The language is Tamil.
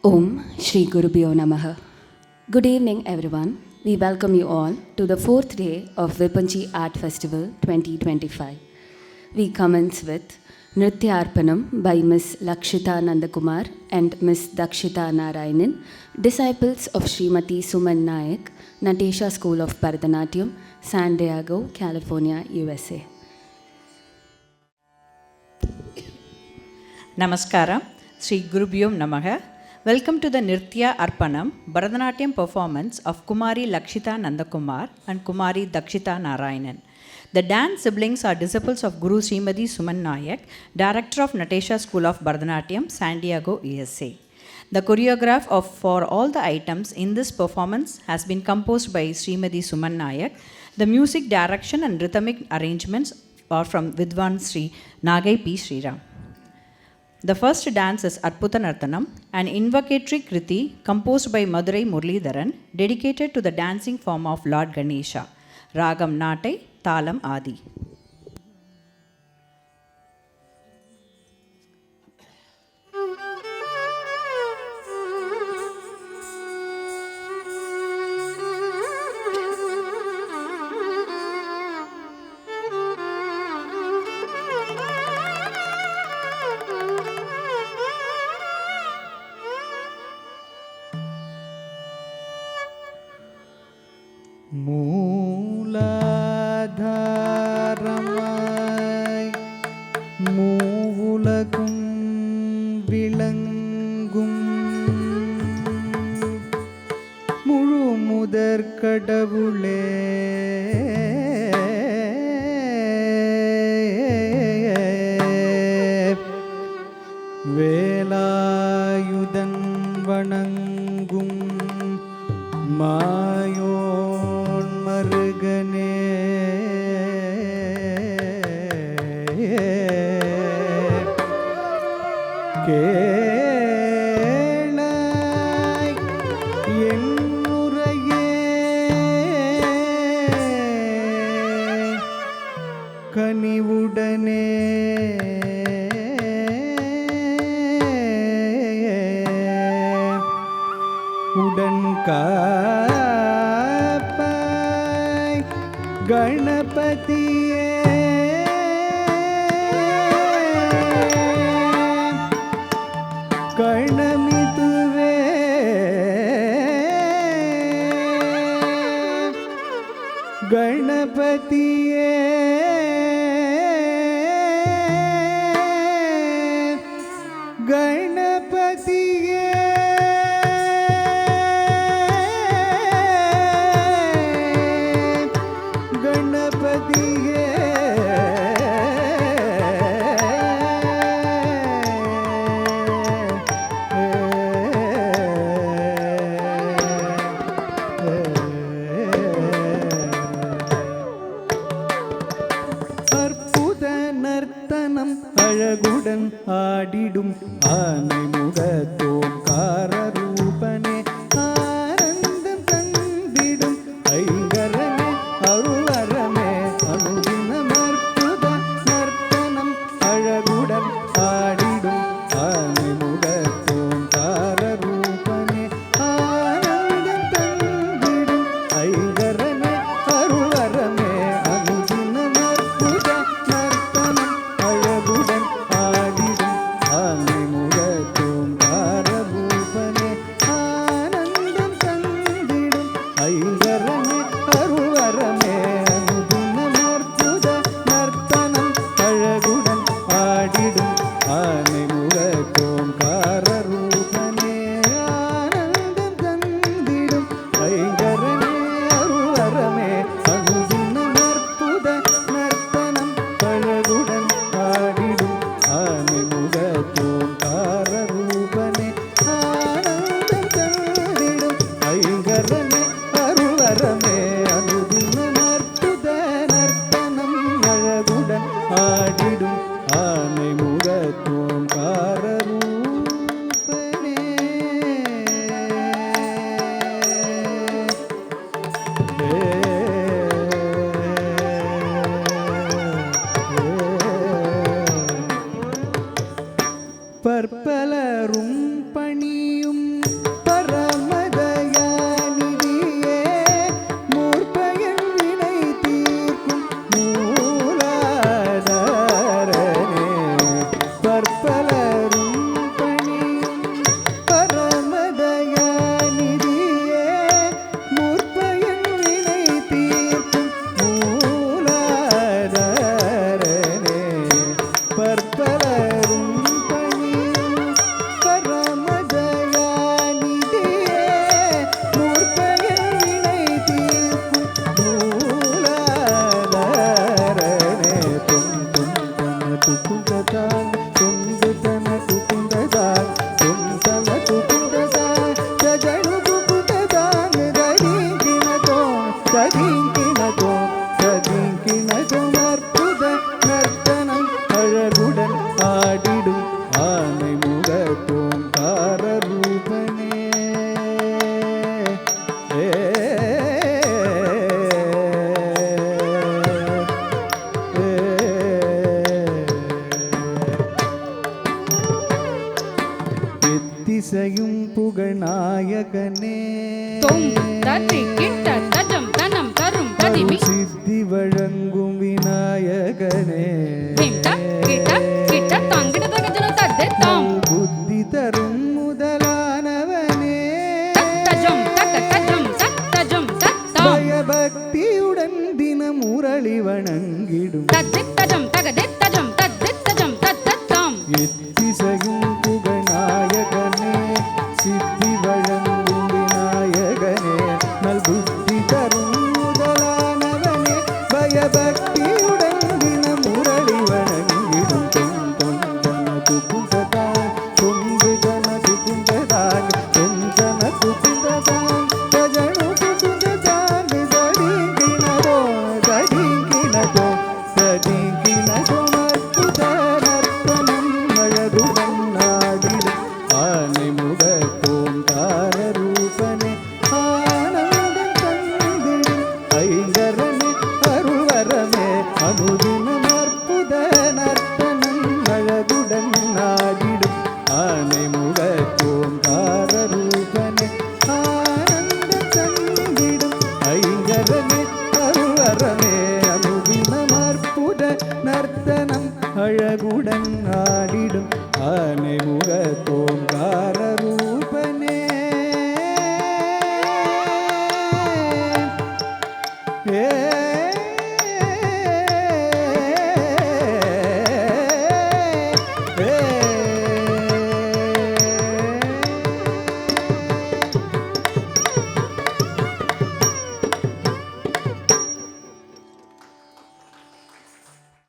Om Shri Gurubhyo Namaha. Good evening, everyone. We welcome you all to the fourth day of Vippanchi Art Festival 2025. We commence with Nritya Arpanam by Ms. Lakshita Nandakumar and Ms. Dakshita Narayanan, disciples of Srimati Suman Nayak, Natesha School of Bharatanatyam, San Diego, California, USA. Namaskaram, Sri Gurubhyo Namaha. Welcome to the Nritya Arpanam Bharatanatyam performance of Kumari Lakshita Nandakumar and Kumari Dakshita Narayanan. The dance siblings are disciples of Guru Srimati Suman Nayak, Director of Natesha School of Bharatanatyam, San Diego, USA. The choreograph for all the items in this performance has been composed by Srimati Suman Nayak. The music direction and rhythmic arrangements are from Vidwan Sri Nagai P. Sriram. The first dance is Arputa Nartanam, an invocatory kriti composed by Madurai Muralidharan, dedicated to the dancing form of Lord Ganesha. Ragam Natai, Talam Adi. மூலாதாரமாய் மூவுலகும் விளங்கும் முழு முதற் கடவுளே, வேலாயுதன் வணங்கும் மாயோன் மருகனே, கேளாய் என்னுரையே, கனிவுடனே உடன் காப்பாய் கணபதியே, கணமிதுவே கணபதியே, கணபதியே, கணபதியே, அற்புத நர்த்தனம் அழகுடன் ஆடிடும் ஆனை முகத்தோம் காரரூபனே, ஆனந்தம் தந்திடும் ஐங்கரனே, அருளரமே அனுதினம் அற்புத நர்த்தனம் அழகுடன் ஆடிடும் ஆனை முகத்தோம் காரரூபனே, ஆனந்தம் தந்திடும் ஐங்கரனே, அருளரமே அனுதினம் அற்புத நர்த்தனம் அழகுடன் ஆடிடும் ஆனை முகத்தோம் காரரூபனே, ஆனந்தம் தந்திடும் ஐங்கரனே, அருளரமே அனுதினம் அற்புத நர்த்தனம் அழகுடன் ஆடிடும் ஆனை முகத்தோம் காரரூபனே, ஆனந்தம் தந்திடும் ஐங்கரனே, அருளரமே அனுதினம் அற்புத நர்த்தனம் அழகுடன் ஆடிடும் ஆனை முகத்தோம் காரரூபனே, ஆனந்தம் தந்திடும் ஐங்கரனே, அருளரமே ததீங்கிணதோம் ததீங்கிணதோம் அற்புத நர்த்தனம் அழகுடன் ஆடிடும் ஆனை முகத்தோம் காரரூபனே. எத்திசையும் புகழ்நாயகனே சித்தி வழங்கும் விநாயகனே புத்தி தரும் முதலானவனே பயபக்தியுடன் தினம் முரளி வணங்கிடும் எத்திசையும் புகழ்நாயகனே சித்தி வழங்கும் விநாயகனே நல்புத்தி